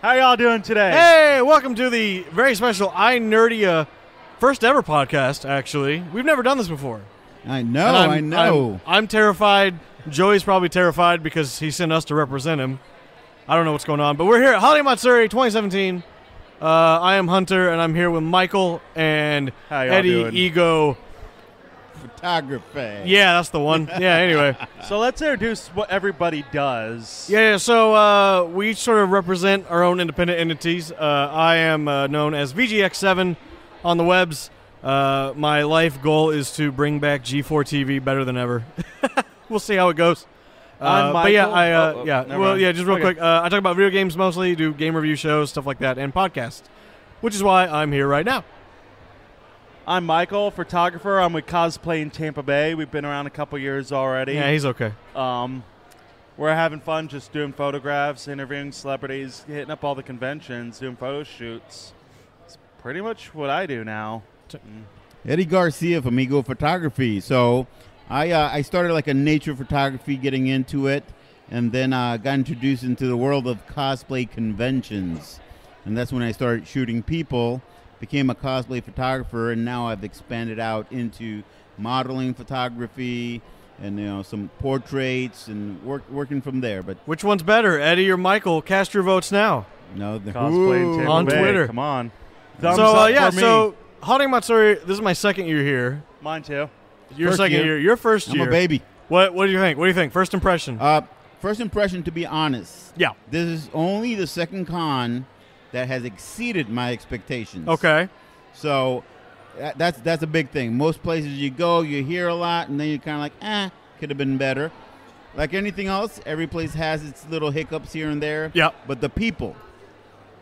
How y'all doing today? Hey, welcome to the very special iNerdia first ever podcast, actually. We've never done this before. I know. I'm terrified. Joey's probably terrified because he sent us to represent him. I don't know what's going on, but we're here at Holiday Matsuri 2017. I am Hunter, and I'm here with Michael and Eddie doing? Ego. Photography. Yeah, that's the one. Yeah, anyway. So let's introduce what everybody does. Yeah, so we each sort of represent our own independent entities. I am known as VGx7 on the webs. My life goal is to bring back G4 TV better than ever. We'll see how it goes. I'm Michael. But yeah, just real quick. I talk about video games mostly, do game review shows, stuff like that, and podcasts, which is why I'm here right now. I'm Michael, photographer. I'm with Cosplay in Tampa Bay. We've been around a couple years already. Yeah, he's okay. We're having fun just doing photographs, interviewing celebrities, hitting up all the conventions, doing photo shoots. It's pretty much what I do now. Eddie Garcia from Ego Photography. So I started like a nature photography, getting into it, and then got introduced into the world of cosplay conventions. And that's when I started shooting people, became a cosplay photographer, and now I've expanded out into modeling photography and some portraits and working from there. But which one's better, Eddie or Michael? Cast your votes now. No, the Cosplay in Tampa on Bay. Twitter. Come on. So Holiday Matsuri, this is my second year here. Mine too. Your First second year. year. Your first year. I'm a baby. What do you think? What do you think? First impression? First impression, to be honest. Yeah. This is only the second con that has exceeded my expectations. Okay. So that's a big thing. Most places you go, you hear a lot, and then you're kind of like, could have been better. Like anything else, every place has its little hiccups here and there. Yeah. But the people,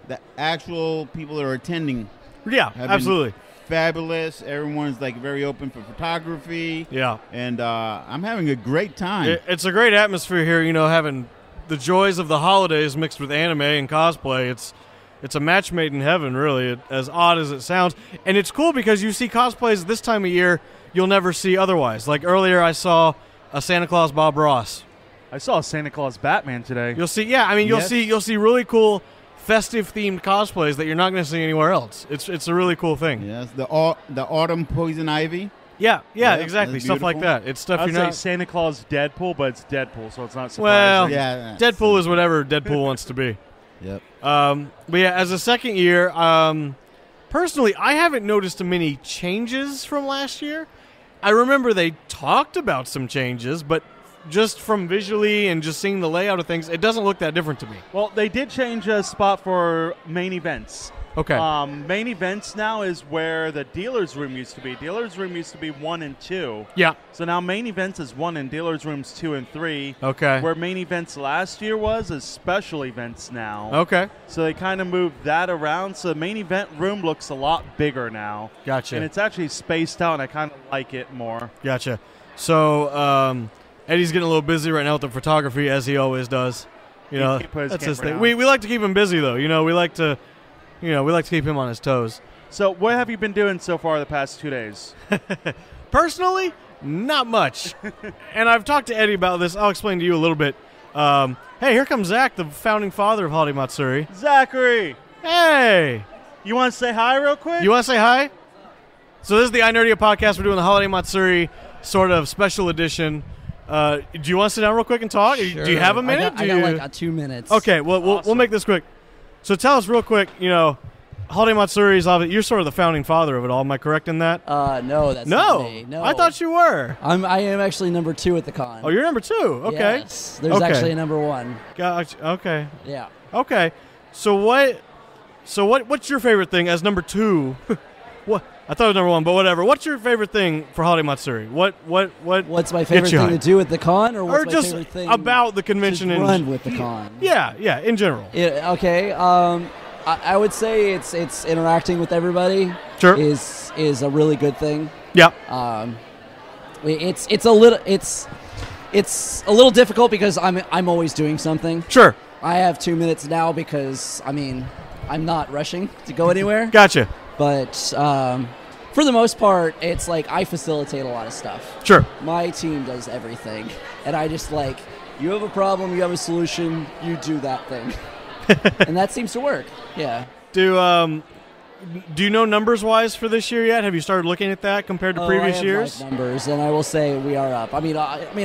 the actual people that are attending, Yeah, have absolutely. been fabulous. Everyone's like very open for photography. Yeah. And I'm having a great time. It's a great atmosphere here, having the joys of the holidays mixed with anime and cosplay. It's a match made in heaven, really, as odd as it sounds. And it's cool because you see cosplays this time of year you'll never see otherwise. Like earlier I saw a Santa Claus Bob Ross. I saw a Santa Claus Batman today. You'll see, you'll see really cool festive themed cosplays that you're not going to see anywhere else. It's a really cool thing. Yes, the autumn poison ivy. Yeah, Yeah, exactly. that's Stuff like beautiful. that. It's stuff I'd you're say not. Santa Claus Deadpool, but it's Deadpool, so it's not surprising. Well, Yeah. Deadpool is whatever Deadpool wants to be. Yep. But yeah, as a second year, personally, I haven't noticed many changes from last year. I remember they talked about some changes, but just from visually and just seeing the layout of things, it doesn't look that different to me. Well, they did change a spot for main events. Okay. Main events now is where the dealer's room used to be. Dealer's room used to be 1 and 2. Yeah. So now main events is 1 and dealer's room's 2 and 3. Okay. Where main events last year was is special events now. Okay. So they kind of moved that around. So the main event room looks a lot bigger now. Gotcha. And it's actually spaced out, and I kind of like it more. Gotcha. So Eddie's getting a little busy right now with the photography, as he always does. That's his thing. down. We like to keep him busy, though. We like to keep him on his toes. So what have you been doing so far the past 2 days? Personally, not much. And I've talked to Eddie about this. I'll explain to you a little bit. Hey, here comes Zach, the founding father of Holiday Matsuri. Zachary! Hey! You want to say hi real quick? You want to say hi? So this is the iNerdia podcast. We're doing the Holiday Matsuri sort of special edition. Do you want to sit down real quick and talk? Sure. Do you have a minute? I got like 2 minutes. Okay, well, we'll make this quick. So tell us real quick, Holiday Matsuri is obviously, you're sort of the founding father of it all. Am I correct in that? No, that's not me. No. I thought you were. I am actually number 2 at the con. Oh, you're number 2. Okay. Yes. There's actually a number 1. Gotcha. Okay. Yeah. Okay. So what's your favorite thing as number 2? What? I thought it was number 1, but whatever. What's your favorite thing for Holiday Matsuri? What's my favorite thing to do at the con, or what's my just favorite thing about the convention to and run with the con? Yeah, in general. Okay. I would say it's interacting with everybody. Sure. Is a really good thing. Yeah. It's a little difficult because I'm always doing something. Sure. I have 2 minutes now because I'm not rushing to go anywhere. Gotcha. But for the most part, it's like I facilitate a lot of stuff. Sure. My team does everything, and I just you have a problem, you have a solution, you do that thing. and that seems to work. Yeah. Do you know numbers-wise for this year yet? Have you started looking at that compared to previous years? Live numbers, and I will say we are up. I mean,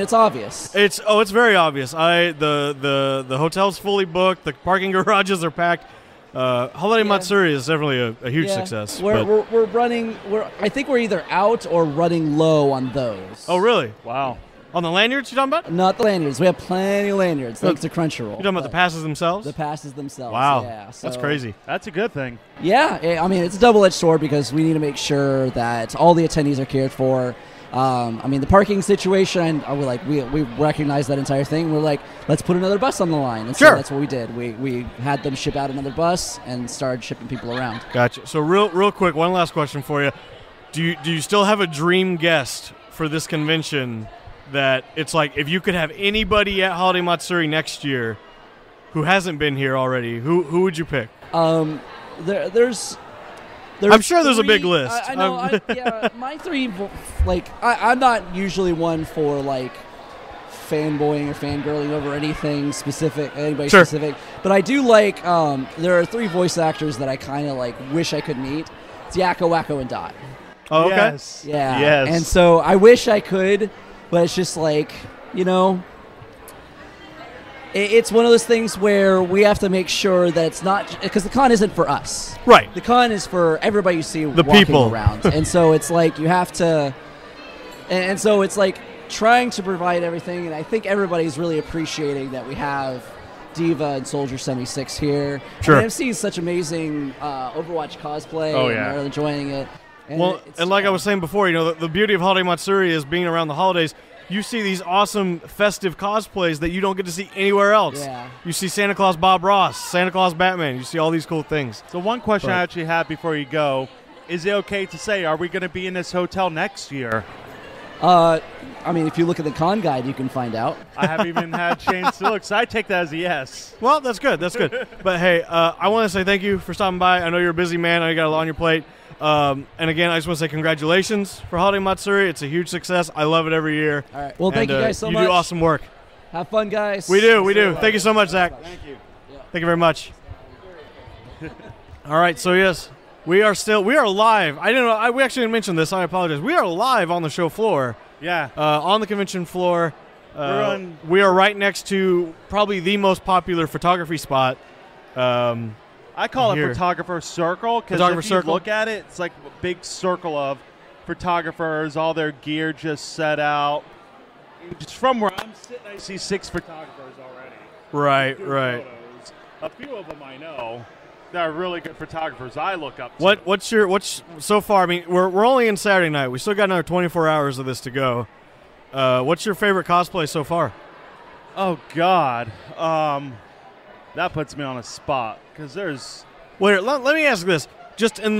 it's obvious. It's very obvious. The hotel's fully booked. The parking garages are packed. Holiday Matsuri is definitely a huge success. We're running. I think we're either out or running low on those. Oh, really? Wow. On the lanyards you're talking about? Not the lanyards. We have plenty of lanyards, thanks to Crunchyroll. You're talking about the passes themselves? The passes themselves. Wow. Yeah, that's crazy. That's a good thing. Yeah, I mean, it's a double-edged sword because we need to make sure that all the attendees are cared for. I mean, the parking situation, we recognize that entire thing. We're like, let's put another bus on the line. And so that's what we did. We had them ship out another bus and started shipping people around. Gotcha. So real quick, one last question for you. Do you still have a dream guest for this convention that it's like if you could have anybody at Holiday Matsuri next year who hasn't been here already, who would you pick? There's I'm sure there's a big list. I know. My three, I'm not usually one for fanboying or fangirling over anything specific, specific. But I do like. There are three voice actors that I kind of wish I could meet. It's Yakko, Wacko, and Dot. Oh, okay. Yes. Yeah. Yes. And so I wish I could, but it's just it's one of those things where we have to make sure that it's not because the con isn't for us. Right. The con is for everybody you see the walking people around. And so it's you have to and so it's trying to provide everything, and I think everybody's really appreciating that we have Diva and Soldier 76 here. Sure. And I've seen such amazing Overwatch cosplay. Oh, and yeah. they're enjoying it. And I was saying before, the beauty of Holiday Matsuri is being around the holidays. You see these awesome festive cosplays that you don't get to see anywhere else. Yeah. You see Santa Claus Bob Ross, Santa Claus Batman. You see all these cool things. So one question I actually have before you go, is it okay to say, are we going to be in this hotel next year? I mean, if you look at the con guide, you can find out. I haven't even had a chance to look, so I take that as a yes. Well, that's good. That's good. But, hey, I want to say thank you for stopping by. I know you're a busy man. I know you got a lot on your plate. And again, I just want to say congratulations for Holiday Matsuri. It's a huge success. I love it every year. All right. Well, thank you guys so much. You do awesome work. Have fun, guys. We do. Thank you so much, Zach. Thank you. Thank you very much. All right. So, yes, we are live. I didn't know. We actually didn't mention this. I apologize. We are live on the show floor. Yeah. On the convention floor. We are right next to probably the most popular photography spot. I call here. it photographer circle because if you look at it, it's like a big circle of photographers, all their gear just set out. Just from where I'm sitting, I see 6 photographers already. Right. Photos. A few of them I know that are really good photographers I look up to. What's so far? I mean, we're only in Saturday night. We still got another 24 hours of this to go. What's your favorite cosplay so far? Oh God. That puts me on a spot because there's. Wait, let me ask this. Just you've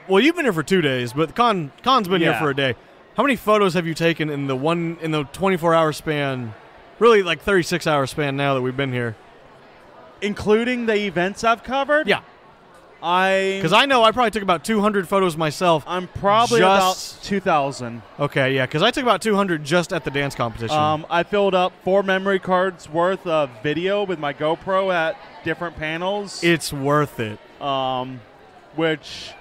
been here for 2 days, but the con's been here for a day. How many photos have you taken in the 24-hour span? Really, 36-hour span now that we've been here, including the events I've covered. Yeah, because I know I probably took about 200 photos myself. I'm probably about 2,000. Okay, yeah, because I took about 200 just at the dance competition. I filled up 4 memory cards worth of video with my GoPro at different panels. It's worth it. Which,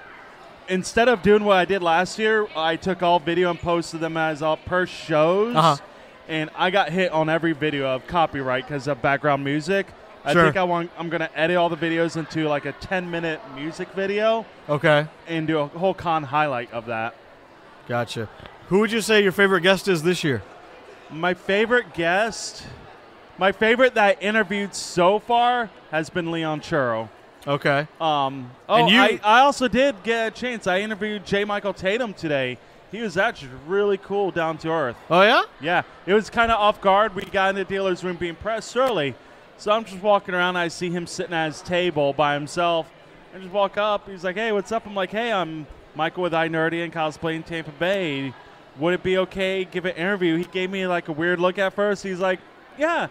instead of doing what I did last year, I took all video and posted them as per shows. And I got hit on every video of copyright because of background music. I think I'm going to edit all the videos into a 10-minute music video. Okay. And do a whole con highlight of that. Gotcha. Who would you say your favorite guest is this year? My favorite guest, my favorite that I interviewed so far has been Leon Churro. Okay. I also did get a chance. I interviewed J. Michael Tatum today. He was actually really cool, down to earth. Oh, yeah? Yeah. It was kind of off guard. We got in the dealer's room being pressed early. So I'm just walking around. I see him sitting at his table by himself. I just walk up. He's like, hey, what's up? I'm like, hey, I'm Michael with iNerdia and Cosplay in Tampa Bay. Would it be okay to give an interview? He gave me a weird look at first. He's like, yeah,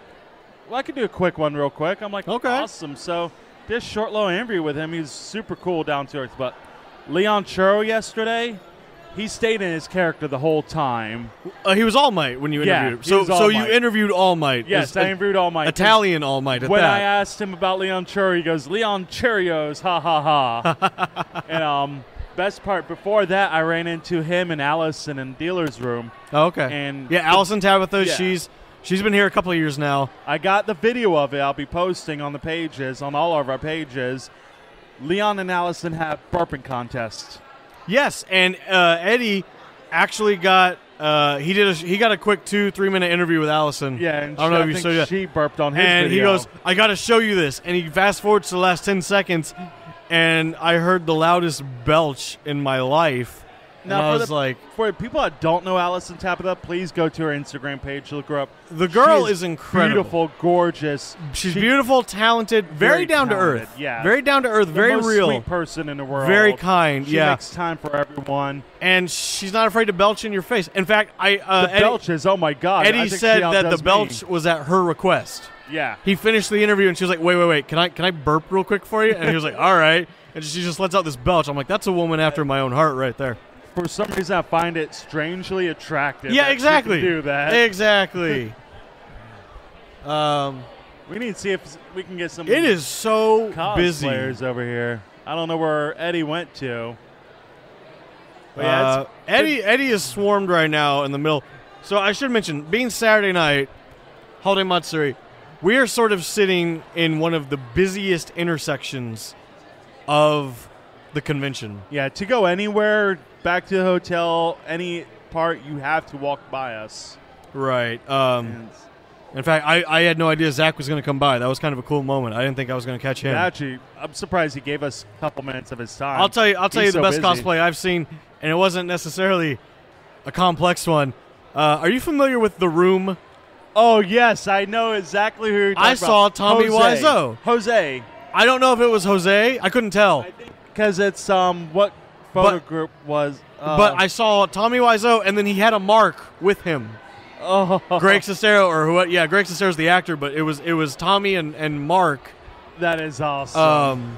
well, I could do a quick one real quick. I'm like, okay. Awesome. So did a short little interview with him. He's super cool, down to earth. But Leon Churro yesterday, he stayed in his character the whole time. He was All Might when you Yeah, interviewed him. he was So All you Might. interviewed All Might. Yes, I interviewed All Might. Italian All Might at When that. I asked him about Leon Churi, he goes, Leon Cheerios, ha ha ha. And best part, before that, I ran into him and Allison in dealer's room. Oh, okay. And yeah, Allison Tabitha, Yeah. she's been here a couple of years now. I got the video of it. I'll be posting on the pages, on all of our pages. Leon and Allison have burping contests. Yes, and Eddie actually got he got a quick 2-3 minute interview with Allison. Yeah, and I don't know if you think saw that. she burped on his And video. he goes, I got to show you this. And he fast forwards to the last 10 seconds, and I heard the loudest belch in my life. And Now, I for was like, for people that don't know Allison Tabitha, please go to her Instagram page. Look her up. the girl She is incredible. Beautiful, gorgeous. She's She- beautiful, talented, very down to talented, earth. yeah. Very down to earth, the very most real. sweet person in the world. Very kind, She yeah. makes time for everyone. And she's not afraid to belch in your face. In fact, The belches, oh my God. I Eddie think said she that the outdoes belch me. was at her request. Yeah. He finished the interview and she was like, wait, can I burp real quick for you? And he was like, all right. And she just lets out this belch. I'm like, that's a woman after my own heart right there. For some reason, I find it strangely attractive. Yeah, that she exactly. can do that. Exactly. We need to see if we can get some It is so busy. cosplayers over here. I don't know where Eddie went to. But yeah, it's Eddie is swarmed right now in the middle. So I should mention, being Saturday night, Holiday Matsuri, we are sort of sitting in one of the busiest intersections of the convention. yeah, to go anywhere, back to the hotel, any part, you have to walk by us. Right. And In fact, I had no idea Zach was going to come by. That was kind of a cool moment. I didn't think I was going to catch him. actually, I'm surprised he gave us a couple minutes of his time. I'll tell you He's the so best busy. cosplay I've seen, and it wasn't necessarily a complex one. Are you familiar with The Room? Oh, yes, I know exactly who you're talking I about. saw Tommy Jose. Wiseau. Jose. I don't know if it was Jose. I couldn't tell. I think because it's what photo group was. But I saw Tommy Wiseau, and then he had a Mark with him. Oh, Greg Sestero, or who? Yeah, Greg Sestero's the actor, but it was Tommy and Mark. that is awesome.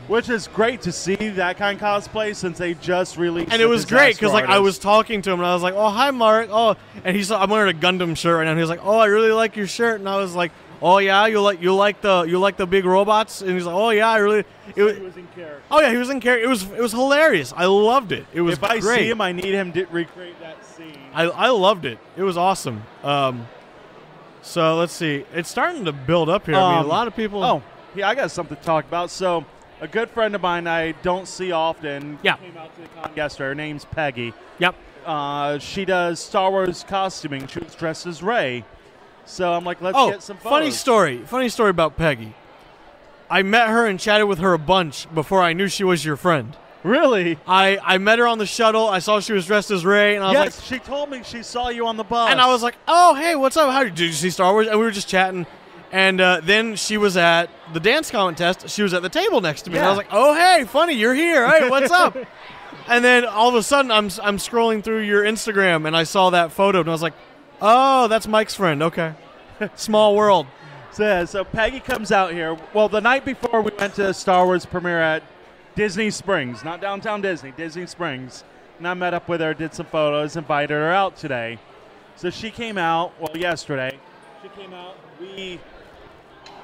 Which is great to see that kind of cosplay since they just released. And it was great because because I was talking to him and I was like, "Oh, hi, Mark." Oh, and I'm wearing a Gundam shirt right now. And he was like, "Oh, I really like your shirt." And I was like, "Oh yeah, you like the big robots?" And he's like, "Oh yeah, I really." He was in character. Oh yeah, he was in character. It was hilarious. I loved it. It was If I great. see him, I need him to recreate that scene. I loved it. It was awesome. So let's see. It's starting to build up here. I mean, a lot of people. Oh, yeah, I got something to talk about. So, a good friend of mine I don't see often Yeah. came out to the con yesterday. Her name's Peggy. Yep. She does Star Wars costuming. She was dressed as Rey. So I'm like, let's Oh, get some photos. funny story about Peggy. I met her and chatted with her a bunch before I knew she was your friend. Really? I met her on the shuttle. I saw she was dressed as Rey, and I was Yes, like, she told me she saw you on the bus. and I was like, oh, hey, what's up? How did you see Star Wars? And we were just chatting. And then she was at the dance contest. She was at the table next to me. And I was like, oh, hey, funny, you're here. Hey, what's up? And then all of a sudden, I'm scrolling through your Instagram, and I saw that photo, and I was like, oh, that's Mike's friend. Okay. Small world. So Peggy comes out here. Well, the night before we went to the Star Wars premiere at Disney Springs, not downtown Disney, Disney Springs. And I met up with her, did some photos, invited her out today. So she came out, well, yesterday. She came out.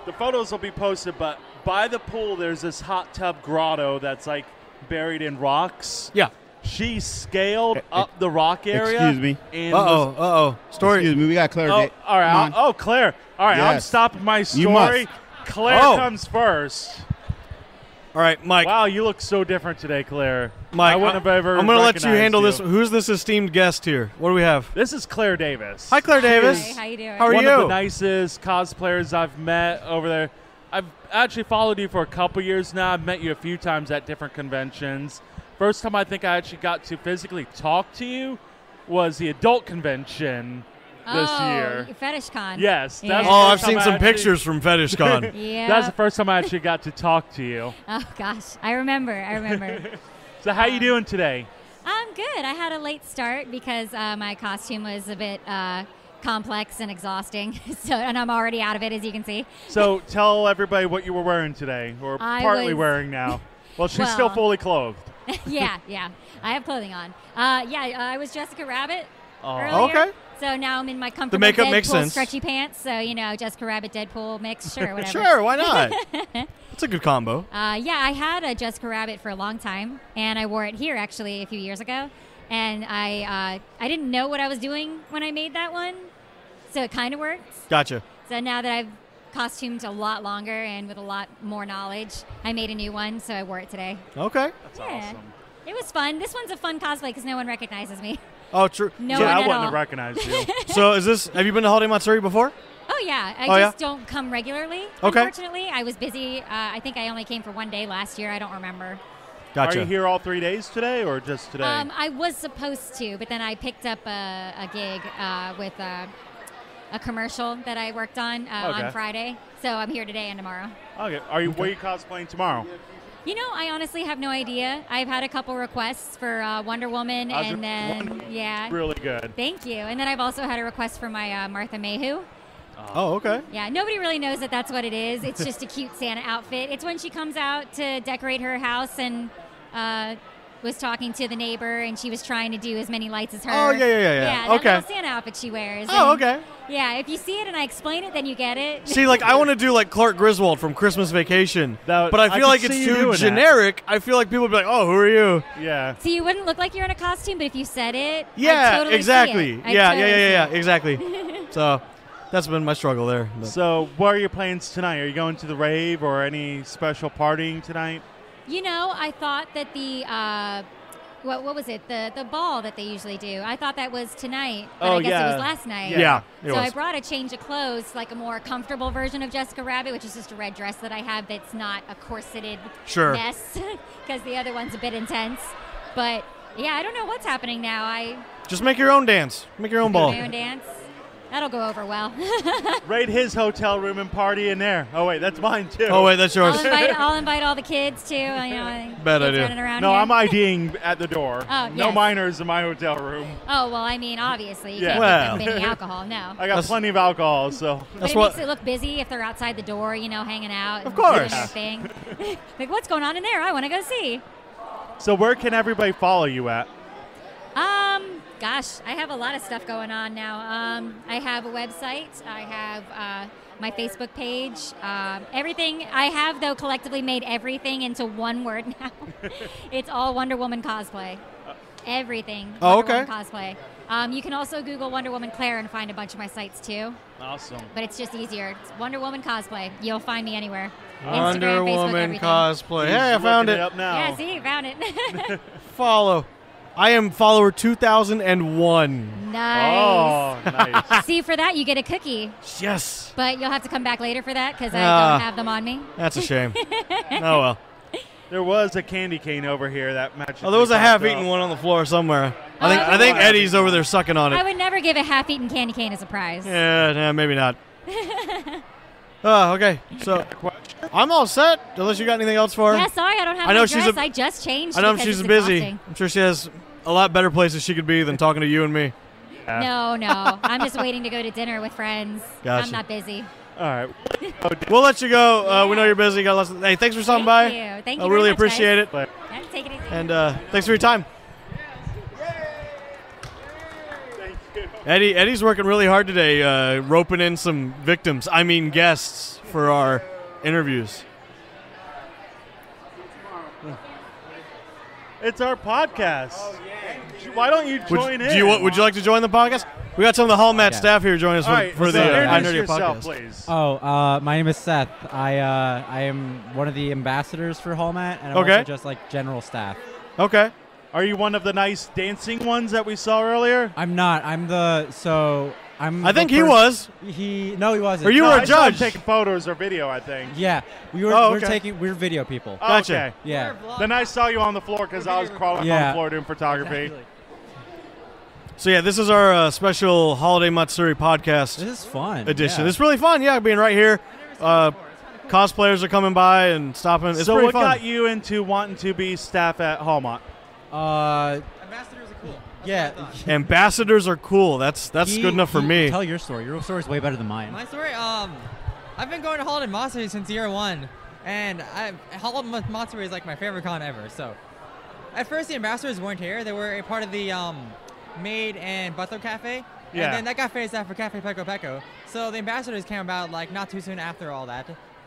The photos will be posted, but by the pool, there's this hot tub grotto that's like buried in rocks. Yeah. She scaled up the rock area. Excuse me. And Uh-oh. Story. Excuse me, we got Claire. Oh, all right. Come on. Claire. All right, I'm Yes. stopping my You story. must. Claire Oh. comes first. All right, Mike. Wow, you look so different today, Claire. Mike, I wouldn't have ever I'm going to let you recognized handle you. this. Who's this esteemed guest here? What do we have? This is Claire Davis. Hi, Claire Davis. Hey, how you doing? How are One you? of the nicest cosplayers I've met over there. I've actually followed you for a couple years now. I've met you a few times at different conventions. First time I think I actually got to physically talk to you was the adult convention this year. FetishCon. Yes. Yeah. That's Oh, the I've first seen time I some actually- pictures from FetishCon. Yeah. That's the first time I actually got to talk to you. Oh gosh, I remember. So how you doing today? I'm good. I had a late start because my costume was a bit complex and exhausting. And I'm already out of it, as you can see. So tell everybody what you were wearing today, or I partly was- wearing now. Well, she's Well- still fully clothed. Yeah. I have clothing on. I was Jessica Rabbit earlier. Okay. So now I'm in my comfortable makeup Deadpool makes sense. stretchy pants. So, Jessica Rabbit, Deadpool mix. Sure, whatever. Sure, why not? It's a good combo. I had a Jessica Rabbit for a long time, and I wore it here actually a few years ago. And I didn't know what I was doing when I made that one, so it kind of worked. Gotcha. So now that I've costumed a lot longer and with a lot more knowledge, I made a new one, so I wore it today. Okay. That's awesome. It was fun. This one's a fun cosplay because no one recognizes me. Oh, true. No Yeah, one I at wouldn't all. have recognized you. So have you been to Holiday Matsuri before? Oh, yeah. I Oh, just don't come regularly, Okay. unfortunately. I was busy. I think I only came for one day last year. I don't remember. Gotcha. Are you here all 3 days today or just today? I was supposed to, but then I picked up a gig with a commercial that I worked on Friday. So I'm here today and tomorrow. Okay. What are you cosplaying tomorrow? I honestly have no idea. I've had a couple requests for Wonder Woman, and then, Really good. Thank you. And then I've also had a request for my Martha Mayhew. Oh, okay. Yeah, nobody really knows that that's what it is. It's just a cute Santa outfit. It's when she comes out to decorate her house and was talking to the neighbor, and she was trying to do as many lights as her. Oh, yeah. Yeah, that Okay. little Santa outfit she wears. Oh, And, okay. Yeah, if you see it and I explain it, then you get it. See, I want to do Clark Griswold from Christmas Vacation, That- but I I feel could like see it's you too doing that. generic. I feel like people would be like, "Oh, who are you?" Yeah. So you wouldn't look like you're in a costume, but if you said it, Yeah, I'd totally exactly. See it. I'd Yeah, totally see it. exactly. So that's been my struggle there. but- So, what are your plans tonight? Are you going to the rave or any special partying tonight? I thought that the what was it? The ball that they usually do. I thought that was tonight, but Oh, I guess yeah. it was last night. Yeah, it So was. I brought a change of clothes, like a more comfortable version of Jessica Rabbit, which is just a red dress that I have that's not a corseted Sure. mess, because the other one's a bit intense. But yeah, I don't know what's happening now. I Just make your own dance. Make your own ball. my own dance. That'll go over well. Raid his hotel room and party in there. Oh, wait, that's mine, too. Oh wait, that's yours. I'll invite all the kids too. Bad kids idea. running around No, here. I'm IDing at the door. Oh, No yes. minors in my hotel room. Oh well, I mean, obviously you Yeah. can't Well. give them any alcohol. No. I got plenty of alcohol, so. But That's it what- makes it look busy if they're outside the door, hanging out. Of course. Doing their thing. Like, what's going on in there? I want to go see. So, where can everybody follow you at? Gosh, I have a lot of stuff going on now. I have a website. I have my Facebook page. Everything I have, though, collectively made everything into one word now. It's all Wonder Woman cosplay. Everything. Oh, Wonder okay. Woman cosplay. You can also Google Wonder Woman Claire and find a bunch of my sites too. Awesome. But it's just easier. It's Wonder Woman cosplay. You'll find me anywhere. Wonder Instagram, Facebook, Woman everything. cosplay. He's Hey, I found looking it. up now. Yeah, see, you found it. Follow. I am follower 2001. Nice. Oh, nice. See, for that you get a cookie, Yes. but you'll have to come back later for that because I Ah. don't have them on me. That's a shame. Oh well. There was a candy cane over here that matches. Oh, there was a half-eaten one on the floor somewhere. I think Eddie's over there sucking on I it. would never give a half-eaten candy cane as a prize. Yeah, nah, maybe not. Oh, okay. So I'm all set. Unless you got anything else for her. Yeah, sorry, I don't have I know my she's dress. a- I just changed. I know because she's it's busy. exhausting. I'm sure she has a lot better places she could be than talking to you and me. No, I'm just waiting to go to dinner with friends. Gotcha. I'm not busy. All right. We'll let you go. We know you're busy. Got lots of, hey, thanks for stopping by. Thank you. Thank you I very really much, appreciate guys. it. But Yeah, take it easy. And thanks for your time. Eddie's working really hard today, roping in some victims. I mean guests for our interviews. it's our podcast. Why don't you join in? Would you like to join the podcast? We got some of the HolMat staff here joining us All right, for so the introduce iNerdia yourself, podcast. please. My name is Seth. I am one of the ambassadors for HolMat, and I'm Okay. also just like general staff. Okay. Are you one of the nice dancing ones that we saw earlier? I'm not. I'm I think he was. No, he wasn't. Or you No, were I a saw him judge. taking photos or video, I think. Yeah, we're okay. we're video people. Oh, Gotcha. Okay. Yeah. Then I saw you on the floor because I was crawling on the Yeah. floor doing photography. So yeah, this is our special Holiday Matsuri podcast This is fun. edition. Yeah. It's really fun, yeah, being right here. Cosplayers are coming by and stopping. It's So pretty what fun. got you into wanting to be staff at HolMat? Ambassadors are cool. Yeah. Ambassadors are cool. That's good enough for me. Tell your story. Your story is way better than mine. My story, I've been going to Holiday Matsuri since year one, and Holiday Matsuri is like my favorite con ever. So, at first the ambassadors weren't here. They were a part of the maid and butler cafe. Yeah. And then that got phased out for Cafe Peco Peco. So the ambassadors came about like not too soon after all that,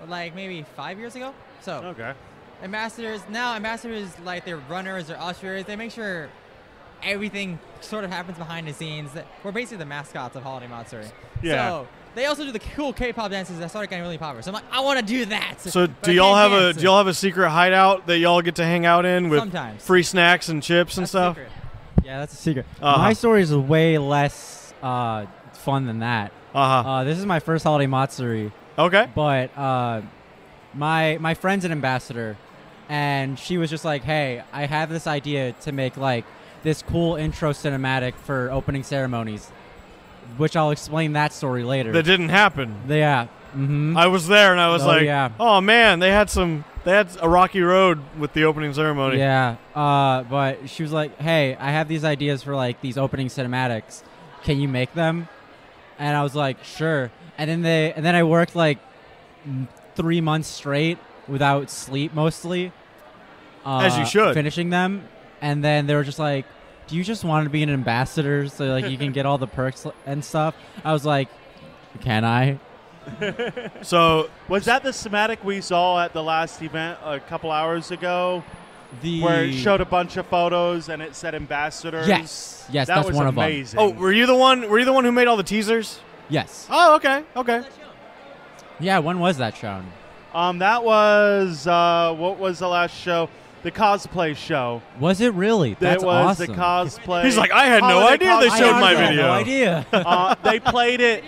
like maybe 5 years ago. So Okay. ambassadors like they're runners or ushers. They make sure everything sort of happens behind the scenes. We're basically the mascots of Holiday Matsuri. Yeah. So they also do the cool K-pop dances that started getting really popular. So I'm like, I want to do that. So but do I y'all can't have dance. do y'all have a secret hideout that y'all get to hang out in with Sometimes. free snacks and chips and That's stuff? secret. Yeah, that's a secret. Uh-huh. My story is way less fun than that. Uh-huh. This is my first Holiday Matsuri, Okay. but my friend's an ambassador, and she was just like, "Hey, I have this idea to make like this cool intro cinematic for opening ceremonies," which I'll explain that story later. That didn't happen. Yeah. Mm-hmm. I was there and I was Oh, like, yeah. oh man, they had a rocky road with the opening ceremony. Yeah, but she was like, "Hey, I have these ideas for like these opening cinematics. Can you make them?" And I was like, "Sure." And then I worked like 3 months straight without sleep, mostly. As you should. Finishing them, and then they were just like, "Do you just want to be an ambassador so like you can get all the perks and stuff?" I was like, "Can I?" So Was that the schematic we saw at the last event a couple hours ago, The where it showed a bunch of photos and it said ambassadors? yes, that that's was one of them. amazing. oh, were you the one who made all the teasers? Yes. Oh, okay. Yeah. When was that shown? That was what was the last show? The cosplay show. Was it really? That's It was awesome. the cosplay. He's like, I had no holiday idea they cosplay showed my show. I had video. no idea. They played it.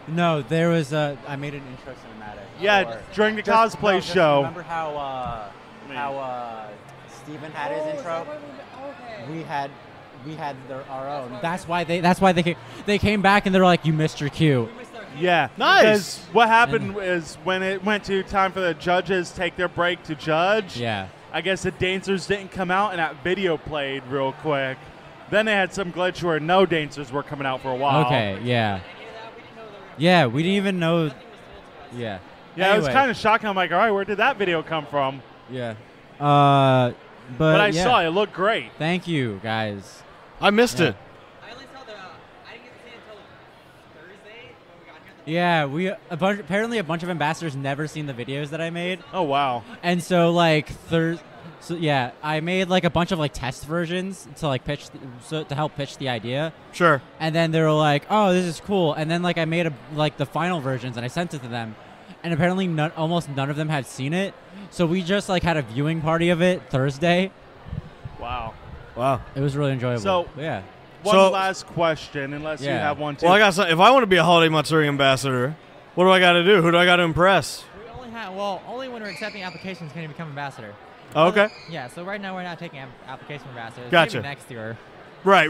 No, there was I made an intro cinematic. Yeah, for- during the Just- cosplay no, just show. Remember how Steven had his intro? We had our own. That's why they came back and they're like, "You missed your cue." Yeah, Nice. Because what happened is when it went to time for the judges to take their break to judge. Yeah. I guess the dancers didn't come out and that video played real quick. Then they had some glitch where no dancers were coming out for a while. Okay. Yeah. Yeah, we didn't even know. Yeah. Yeah, it was Anyway. kind of shocking. I'm like, all right, where did that video come from? Yeah. But I yeah. saw it. It looked great. Thank you, guys. I missed Yeah. it. I only saw I didn't get to see it until Thursday when we got here. Yeah, apparently a bunch of ambassadors never seen the videos that I made. Oh, wow. And so like I made like a bunch of like test versions to like to help pitch the idea. Sure. And then they were like, "Oh, this is cool." And then like I made the final versions and I sent it to them. And apparently almost none of them had seen it. So we just like had a viewing party of it Thursday. Wow. Wow. It was really enjoyable. So- yeah. One So- last question, unless you Yeah. have one too. Well, I got some, if I want to be a Holiday Matsuri ambassador, what do I got to do? Who do I got to impress? We only when we're accepting applications can you become ambassador. Oh, okay. Yeah, so right now we're not taking application ambassadors. Gotcha. Maybe next year. Right.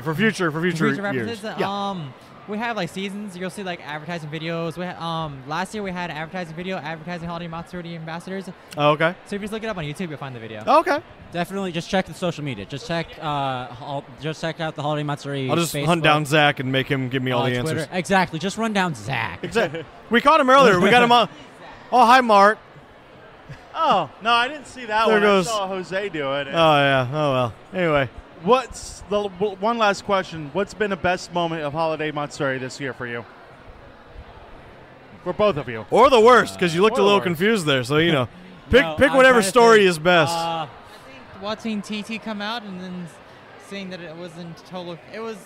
For future Future years. references, Yeah. we have like seasons. You'll see like advertising videos. We had, last year we had an advertising video advertising Holiday Matsuri ambassadors. Oh, okay. So if you just look it up on YouTube, you'll find the video. Oh, okay. Definitely just check the social media. Just check out the Holiday Matsuri. I'll just Facebook, hunt down Zach and make him give me all the Twitter. answers. Exactly. Just run down Zach. Exactly. We caught him earlier. We got him on. Oh, hi, Mark. Oh, no, I didn't see that There one. goes- I saw Jose do it. Oh, yeah. Oh, well. Anyway. What's the one last question? What's been the best moment of Holiday Matsuri this year for you? For both of you. Or the worst, because you looked or a the little worst. confused there. So, you know, pick No, pick I'm whatever trying to story think. is best. I think watching TT come out and then seeing that it wasn't total. It was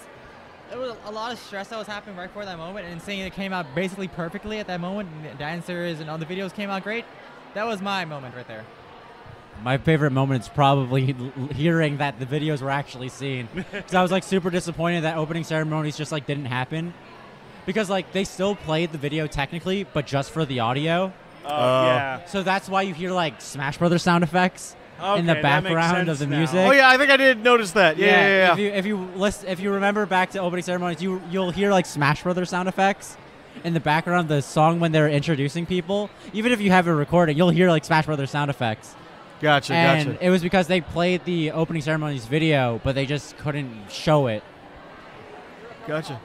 a lot of stress that was happening right before that moment, and seeing it came out basically perfectly at that moment. And the dancers and all the videos came out great. That was my moment right there. My favorite moment is probably hearing that the videos were actually seen. Because I was like super disappointed that opening ceremonies just like didn't happen. Because like they still played the video technically, but just for the audio. Yeah. So that's why you hear like Smash Brothers sound effects in the Okay, that makes background of sense the now. music. Oh, yeah. I think I did notice that. Yeah. If you remember back to opening ceremonies, you'll hear like Smash Brothers sound effects in the background of the song when they're introducing people. Even if you have a recording, you'll hear like Smash Brothers sound effects. Gotcha. And it was because they played the opening ceremonies video, but they just couldn't show it. Gotcha.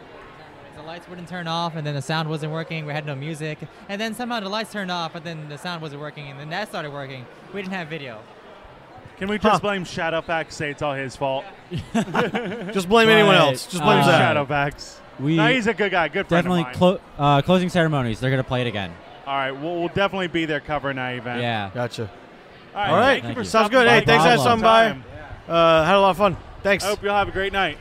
The lights wouldn't turn off, and then the sound wasn't working. We had no music, and then somehow the lights turned off, but then the sound wasn't working, and then that started working. We didn't have video. Can we just blame Shadowfax? Say it's all his fault. Just blame anyone else. Just blame Zach. Shadowfax. No, he's a good guy. Good friend definitely of mine. closing ceremonies. They're gonna play it again. All right, we'll definitely be there covering that event. Yeah. Gotcha. All right. Thank you. Sounds good. Hey, thanks for stopping by. Had a lot of fun. Thanks. I hope you'll have a great night.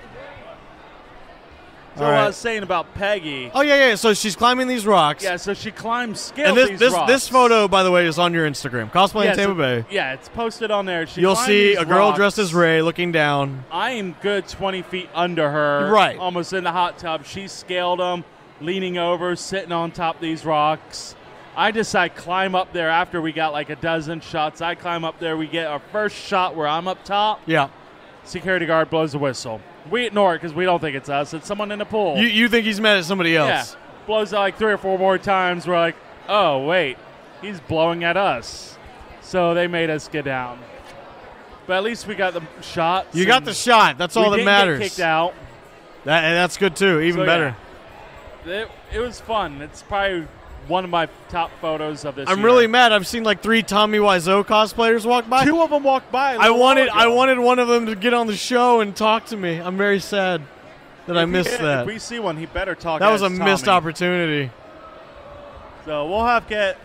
So All right. I was saying about Peggy. Oh, yeah. So she's climbing these rocks. Yeah, so she climbs, scales And these rocks. this photo, by the way, is on your Instagram. Cosplay in Tampa Bay. Yeah, it's posted on there. You'll see a girl dressed as Ray looking down. I am good 20 feet under her. Right. Almost in the hot tub. She scaled them, leaning over, sitting on top of these rocks. I decide climb up there after we got like a dozen shots. I climb up there. We get our first shot where I'm up top. Yeah. Security guard blows a whistle. We ignore it because we don't think it's us. It's someone in the pool. You think he's mad at somebody else? Yeah. Blows it like 3 or 4 more times. We're like, oh, wait. He's blowing at us. So they made us get down. But at least we got the shot. You got the shot. That's all that matters. We didn't get kicked out. That's good, too. Even better. Yeah. It was fun. It's probably one of my top photos of this I'm year. really mad. I've seen like 3 Tommy Wiseau cosplayers walk by. 2 of them walked by. I wanted one of them to get on the show and talk to me. I'm very sad that I missed that. If we see one, he better talk. That was a as missed Tommy. opportunity. So we'll have to get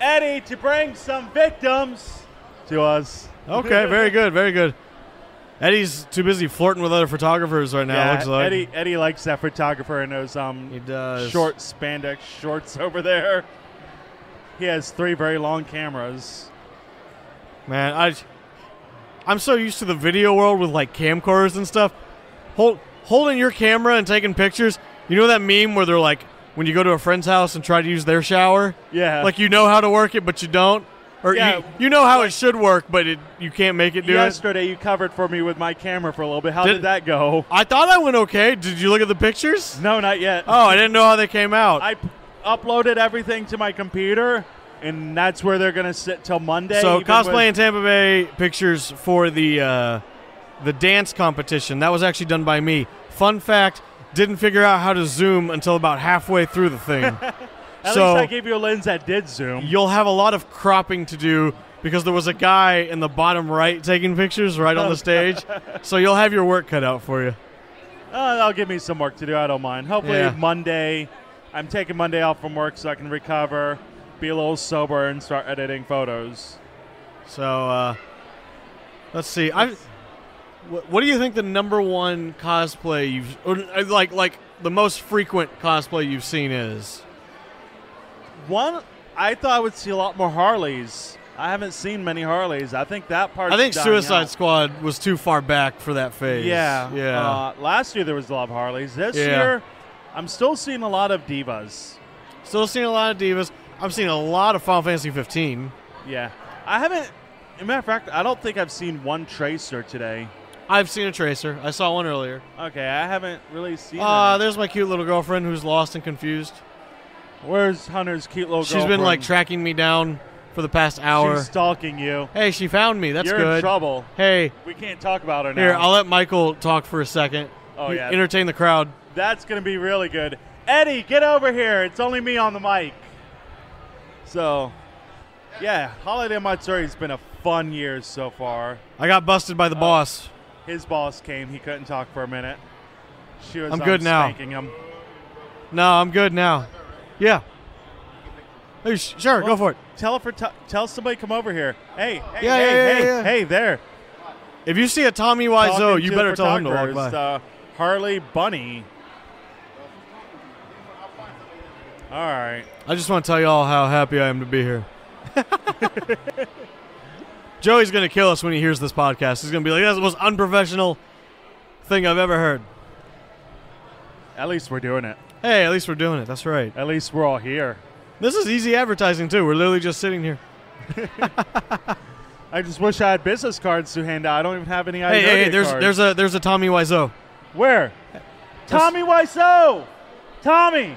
Eddie to bring some victims to us. Okay, very good, very good. Eddie's too busy flirting with other photographers right now. Yeah, looks like Eddie likes that photographer in those he does. short spandex shorts over there. He has 3 very long cameras. Man, I'm so used to the video world with like camcorders and stuff. Holding your camera and taking pictures. You know that meme where they're like, when you go to a friend's house and try to use their shower? Yeah. Like you know how to work it, but you don't? Or yeah, you know how it should work, but you can't make it do Yesterday you covered for me with my camera for a little bit. How did that go? I thought I went okay. Did you look at the pictures? No, not yet. Oh, I didn't know how they came out. I uploaded everything to my computer, and that's where they're going to sit till Monday. So Cosplay in Tampa Bay pictures for the dance competition. That was actually done by me. Fun fact, didn't figure out how to zoom until about halfway through the thing. At least I gave you a lens that did zoom. You'll have a lot of cropping to do because there was a guy in the bottom right taking pictures right on the stage. So you'll have your work cut out for you. That'll give me some work to do. I don't mind. Hopefully Monday. I'm taking Monday off from work so I can recover, be a little sober, and start editing photos. So let's see. What do you think the #1 cosplay you've like the most frequent cosplay you've seen is? One, I thought I would see a lot more Harleys. I haven't seen many Harleys. I think that part. I think Suicide Squad was too far back for that phase. Yeah. Last year there was a lot of Harleys. This year, I'm still seeing a lot of divas. Still seeing a lot of divas. I'm seeing a lot of Final Fantasy 15. Yeah. I haven't. As a matter of fact, I don't think I've seen one Tracer today. I've seen a Tracer. I saw one earlier. Okay, I haven't really seen there's my cute little girlfriend who's lost and confused. Where's Hunter's cute little girlfriend? She's been like tracking me down for the past hour. She's stalking you. Hey, she found me. That's You're good. You're in trouble. Hey. We can't talk about her now. Here, I'll let Michael talk for a second. Oh, yeah. Entertain the crowd. That's going to be really good. Eddie, get over here. It's only me on the mic. So, yeah, Holiday Matsuri has been a fun year so far. I got busted by the boss. His boss came. He couldn't talk for a minute. She was I'm good now. Spanking him. No, I'm good now. Yeah. Hey, sure, go for it. Tell somebody come over here. Hey, Yeah. there. If you see a Tommy Wiseau, you better tell him to walk by. Harley Bunny. All right. I just want to tell you all how happy I am to be here. Joey's going to kill us when he hears this podcast. He's going to be like, that's the most unprofessional thing I've ever heard. At least we're doing it. Hey, at least we're doing it. That's right. At least we're all here. This is easy advertising, too. We're literally just sitting here. I just wish I had business cards to hand out. I don't even have any iNerdia Hey, cards. there's a Tommy Wiseau. Where? Tommy Wiseau! Tommy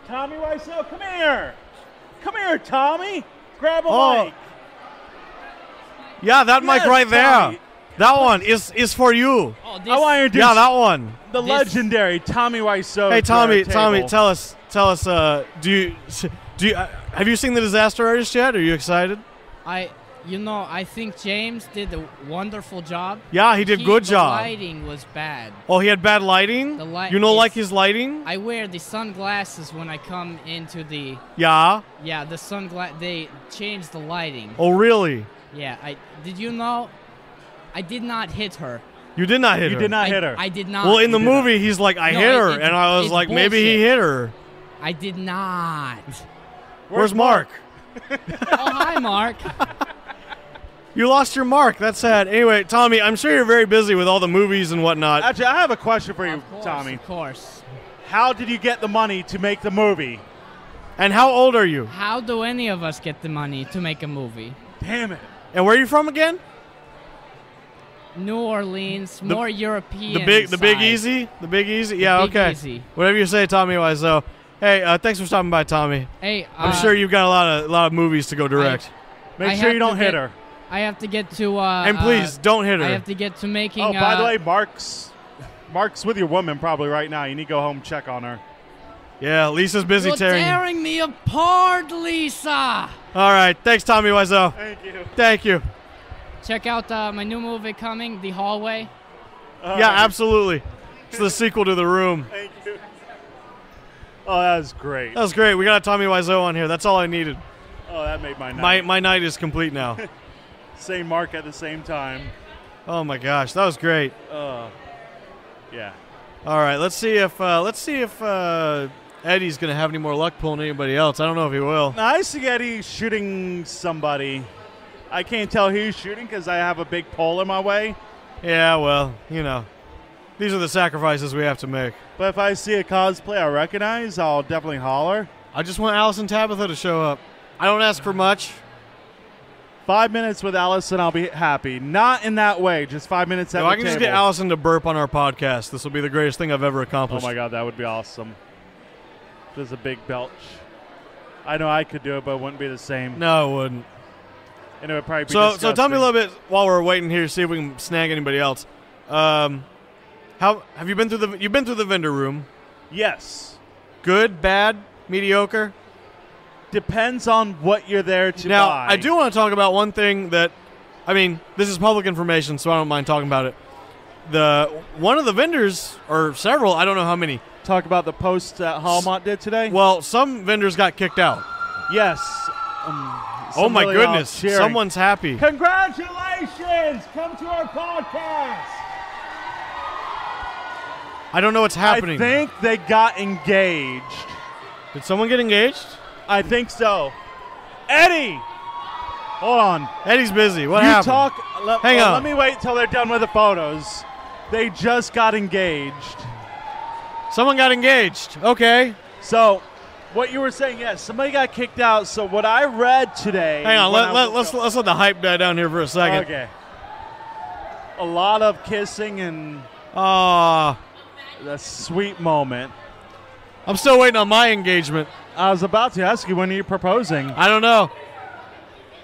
Wiseau, come here! Come here, Tommy! Grab a mic! Yeah, that mic right Tommy. there. That one is for you. Oh, I want to introduce that one. The legendary Tommy Wiseau. Hey, Tommy, tell us. Have Do you have you seen The Disaster Artist yet? Are you excited? I You know, I think James did a wonderful job. Yeah, he did good job. The lighting was bad. Oh, he had bad lighting? The light. You don't like his lighting? I wear the sunglasses when I come into the. Yeah. Yeah, the sunglasses. They changed the lighting. Oh, really? Yeah. Did you know? I did not hit her. You did not hit her. You did not hit her. I did not. Well, in the movie, he's like, I hit her, and I was like, maybe he hit her. I did not. Where's Mark? Oh, hi, Mark. You lost your mark. That's sad. Anyway, Tommy, I'm sure you're very busy with all the movies and whatnot. Actually, I have a question for you, Of course, Tommy. Of course. How did you get the money to make the movie? And how old are you? How do any of us get the money to make a movie? Damn it. And where are you from again? New Orleans, more European. The Big side. Easy? The Big Easy? Yeah, Big okay. Easy. Whatever you say, Tommy Wiseau. Hey, thanks for stopping by, Tommy. Hey, I'm sure you've got a lot of movies to go direct. Make sure you don't hit her. I have to get to. And please, don't hit her. I have to get to making. Oh, by the way, Mark's with your woman probably right now. You need to go home and check on her. Yeah, Lisa's busy You're tearing. tearing me apart, Lisa. All right, thanks, Tommy Wiseau. Thank you. Thank you. Check out my new movie coming, The Hallway. Yeah, absolutely. It's the sequel to The Room. Thank you. Oh, that was great. That was great. We got Tommy Wiseau on here. That's all I needed. Oh, that made my night. My night is complete now. Same Mark at the same time. Oh my gosh, that was great. Yeah. All right, let's see if Eddie's gonna have any more luck pulling anybody else. I don't know if he will. Now, I see Eddie shooting somebody. I can't tell who he's shooting because I have a big pole in my way. Yeah, well, you know, these are the sacrifices we have to make. But if I see a cosplay I recognize, I'll definitely holler. I just want Alice and Tabitha to show up. I don't ask for much. 5 minutes with Allison, I'll be happy. Not in that way, just 5 minutes at No, the I can table. just get Allison to burp on our podcast. This will be the greatest thing I've ever accomplished. Oh my God, that would be awesome. Just a big belch. I know I could do it, but it wouldn't be the same. No, it wouldn't. And it would probably be So disgusting. tell me a little bit while we're waiting here, see if we can snag anybody else. How have you been through the? You've been through the vendor room. Yes. Good, bad, mediocre. Depends on what you're there to Now, buy. I do want to talk about one thing that, I mean, this is public information, so I don't mind talking about it. One of the vendors, or several, I don't know how many. Talk about the post that HolMat did today? Well, some vendors got kicked out. Yes. Oh my really goodness! cheering. Someone's happy. Congratulations! Come to our podcast. I don't know what's happening. I think they got engaged. Did someone get engaged? I think so. Eddie! Hold on. Eddie's busy. What you happened? Hang on. Let me wait till they're done with the photos. They just got engaged. Someone got engaged. Okay. So, what you were saying, yes, somebody got kicked out. So what I read today. Hang on. Let's let the hype die down here for a second. Okay. A lot of kissing and a sweet moment. I'm still waiting on my engagement. I was about to ask you, when are you proposing? I don't know.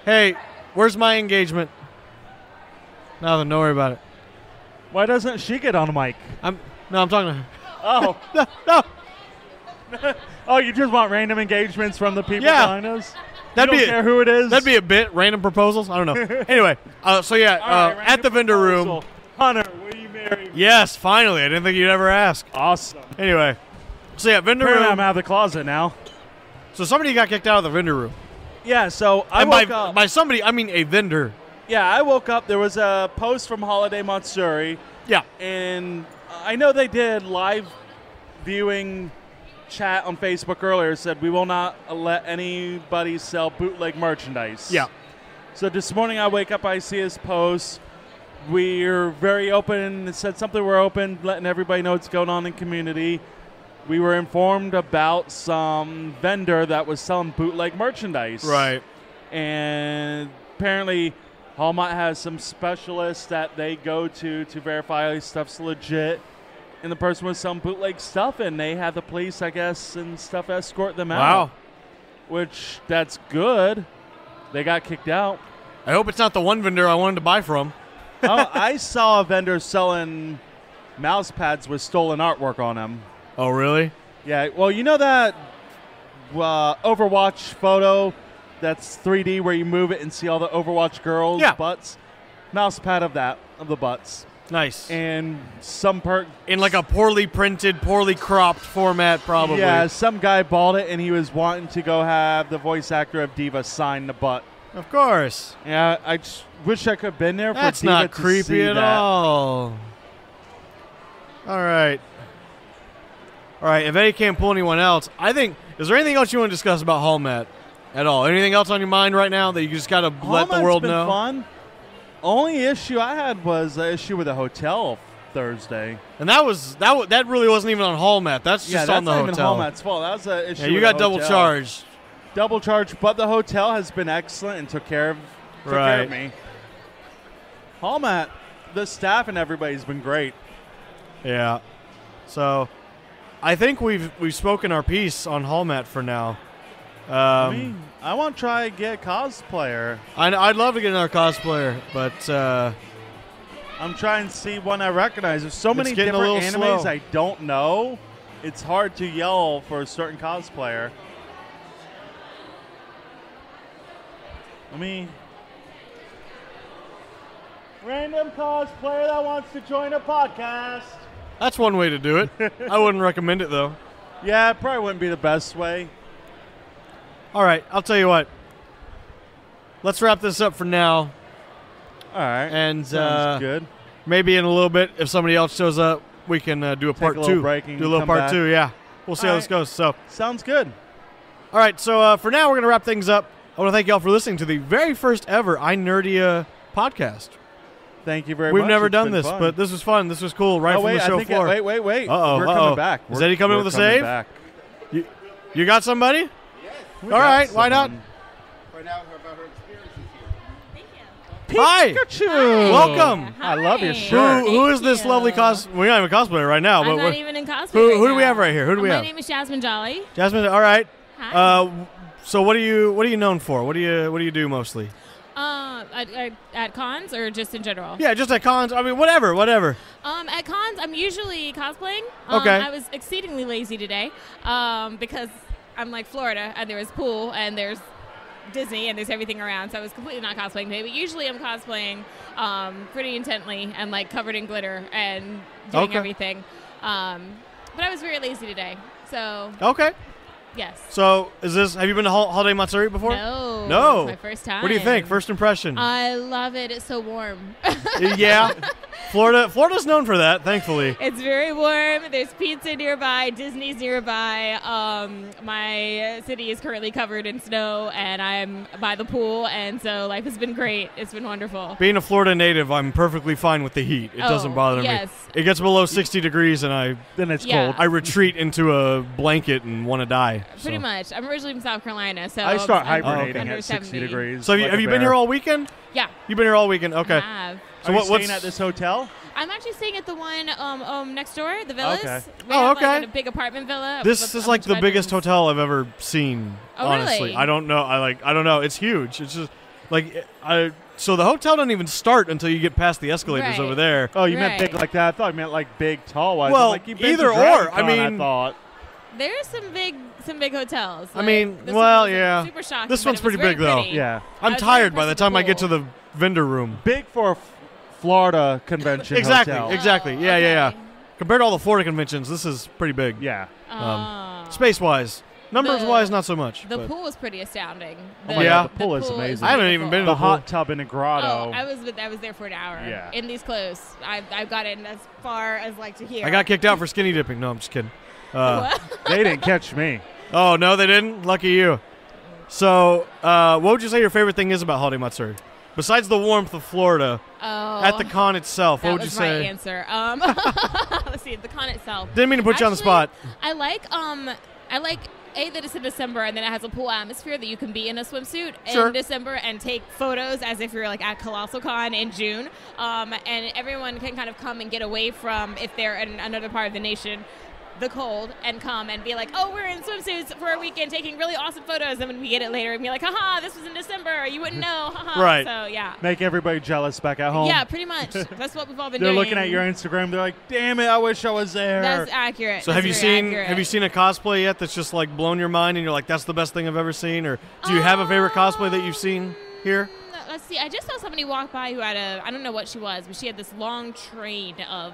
Hey, where's my engagement? Nothing. Don't worry about it. Why doesn't she get on the mic? I'm talking to her. Oh. No. Oh, you just want random engagements from the people behind us? That'd you don't care who it is? That'd be a bit. Random proposals? I don't know. Anyway, so yeah, All right, at the vendor room. Hunter, will you marry me? Yes, finally. I didn't think you'd ever ask. Awesome. Anyway, so yeah, vendor Apparently room. I'm out of the closet now. So somebody got kicked out of the vendor room. Yeah, so I And woke up. by somebody, I mean a vendor. Yeah, I woke up. There was a post from Holiday Matsuri. Yeah. And I know they did live viewing chat on Facebook earlier. Said we will not let anybody sell bootleg merchandise. Yeah. So this morning I wake up, I see his post. We're very open. It said something we're open, letting everybody know what's going on in community. We were informed about some vendor that was selling bootleg merchandise. Right. And apparently HolMat has some specialists that they go to verify stuff's legit. And the person was selling bootleg stuff, and they had the police, I guess, and stuff escort them out. Wow. Which, that's good. They got kicked out. I hope it's not the one vendor I wanted to buy from. I saw a vendor selling mouse pads with stolen artwork on them. Oh, really? Yeah, well, you know that Overwatch photo that's 3D where you move it and see all the Overwatch girls' butts. Mouse pad of the butts. Nice. And some perk in like a poorly printed, poorly cropped format, probably. Yeah, some guy bought it and he was wanting to go have the voice actor of Diva sign the butt. Of course. Yeah, I just wish I could have been there for That's Diva not to creepy see at that. all. All right. All right, if Eddie can't pull anyone else, I think, is there anything else you want to discuss about HolMat at all? Anything else on your mind right now that you just got to let the world been know? Fun. Only issue I had was the issue with the hotel Thursday. And that really wasn't even on HolMat. That's just on the hotel. That's not even HolMat's fault. That was an issue. Yeah, you with got the double hotel. charged. Double charged, but the hotel has been excellent and took care of me. HolMat, the staff and everybody's been great. Yeah. So, I think we've spoken our piece on HolMat for now. I want to try and get a cosplayer. I'd love to get another cosplayer, but I'm trying to see one I recognize. There's so many different animes I don't know. It's hard to yell for a certain cosplayer. Random cosplayer that wants to join a podcast. That's one way to do it. I wouldn't recommend it, though. Yeah, it probably wouldn't be the best way. All right, I'll tell you what. Let's wrap this up for now. All right. And sounds good. Maybe in a little bit, if somebody else shows up, we can do a part Take a little two. break and do a little come part back. 2, yeah. We'll see how this goes. So sounds good. All right, so for now, we're going to wrap things up. I want to thank you all for listening to the very first ever iNerdia podcast. Thank you very much. We've never It's done been this, fun. but this was fun. This was cool. Right from the show floor. Wait. Uh-oh, We're coming back. Is Eddie coming with a save? Back. You got somebody? Yes. All right, why not? Find out about her experiences here. Hi. Pikachu. Hi. Welcome. I love your shirt. Who is this lovely cos? We're not even cosplayer right now. I'm but not even in cosplay. Who do we have right here? Who do we My have? name is Jasmine Jolly. Jasmine. All right. Hi. So what are you known for? What do you do mostly? At cons or just in general? Yeah, just at cons. I mean, whatever. At cons, I'm usually cosplaying. Okay. I was exceedingly lazy today because I'm like Florida and there was pool and there's Disney and there's everything around, so I was completely not cosplaying today. But usually I'm cosplaying pretty intently and like covered in glitter and doing everything. But I was very lazy today, so. Okay. Yes. So, have you been to Holiday Matsuri before? No. It's my first time. What do you think? First impression? I love it. It's so warm. Yeah. Florida's known for that, thankfully. It's very warm. There's pizza nearby. Disney's nearby. My city is currently covered in snow, and I'm by the pool, and so life has been great. It's been wonderful. Being a Florida native, I'm perfectly fine with the heat. It doesn't bother me. It gets below 60 degrees, and then it's cold. I retreat into a blanket and want to die. Pretty much. I'm originally from South Carolina, so I start hibernating under at 60 70. degrees. So have you been here all weekend? Yeah. You've been here all weekend? Okay. I have. So what's staying at this hotel? I'm actually staying at the one next door, the villas. Okay. We have, okay. Like, a big apartment villa. This is like the biggest hotel I've ever seen. Oh, honestly, really? I don't know. I don't know. It's huge. It's just like So the hotel doesn't even start until you get past the escalators over there. Oh, you meant big like that? I thought you meant like big, tall ones. Well, like, you've been either to or. Dragon Con, I thought. There's some big hotels. I mean, this well, one was yeah. Super shocking, This but one's it was pretty big, very though. pretty. Yeah. I'm tired by the time I get to the vendor room. Big for a Florida convention hotel. Exactly. Yeah. Compared to all the Florida conventions, this is pretty big. Yeah. Space-wise. Numbers-wise, not so much. The but. pool was pretty astounding. Oh my God, the pool is amazing. I haven't even been to the the pool. hot tub in a grotto. Oh, I was there for an hour. Yeah. In these clothes. I got in as far as like to here. I got kicked out for skinny dipping. No, I'm just kidding. They didn't catch me. Oh, no, they didn't? Lucky you. So, what would you say your favorite thing is about Holiday Matsuri? Besides the warmth of Florida, at the con itself, what would you say? That was my answer. Let's see, the con itself. Didn't mean to put you on the spot. I like that it's in December and then it has a pool atmosphere that you can be in a swimsuit in December and take photos as if you're like at Colossal Con in June. And everyone can kind of come and get away from, if they're in another part of the nation, the cold and come and be like, oh, we're in swimsuits for a weekend taking really awesome photos, and when we get it later and be like, haha, this was in December, you wouldn't know, haha. Right. So yeah. Make everybody jealous back at home. Yeah, pretty much. That's what we've all been They're doing. looking at your Instagram. They're like, damn it, I wish I was there. That's accurate. So That's have you very seen accurate. a cosplay yet that's just like blown your mind and you're like, that's the best thing I've ever seen? Or do you have a favorite cosplay that you've seen here? Let's see. I just saw somebody walk by who had I don't know what she was, but she had this long train of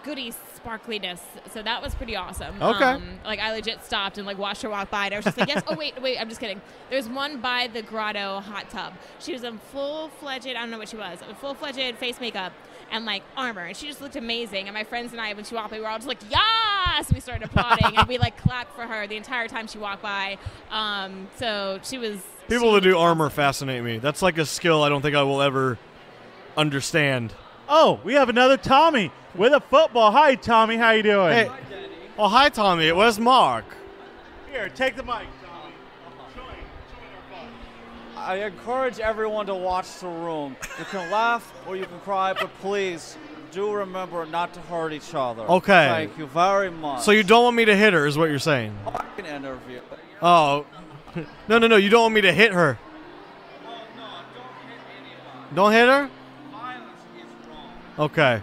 goody sparkliness. So that was pretty awesome. Okay. Like I legit stopped and like watched her walk by, and I was just like, yes. Oh wait, I'm just kidding. There's one by the grotto hot tub. She was in full-fledged, I don't know what she was, full-fledged face makeup and like armor, and she just looked amazing. And my friends and I, when she walked by, we were all just like, yes! We started applauding and we like clapped for her the entire time she walked by. So she was. People that do armor fascinate me. That's like a skill I don't think I will ever understand. Oh, we have another Tommy with a football. Hi, Tommy. How you doing? Hey. Oh, hi, Tommy. Where's Mark? Here, take the mic, Tommy. I encourage everyone to watch the room. You can laugh or you can cry, but please do remember not to hurt each other. Okay. Thank you very much. So you don't want me to hit her is what you're saying? I can interview. Oh. No. You don't want me to hit her? Don't hit her? Violence is wrong. Okay. In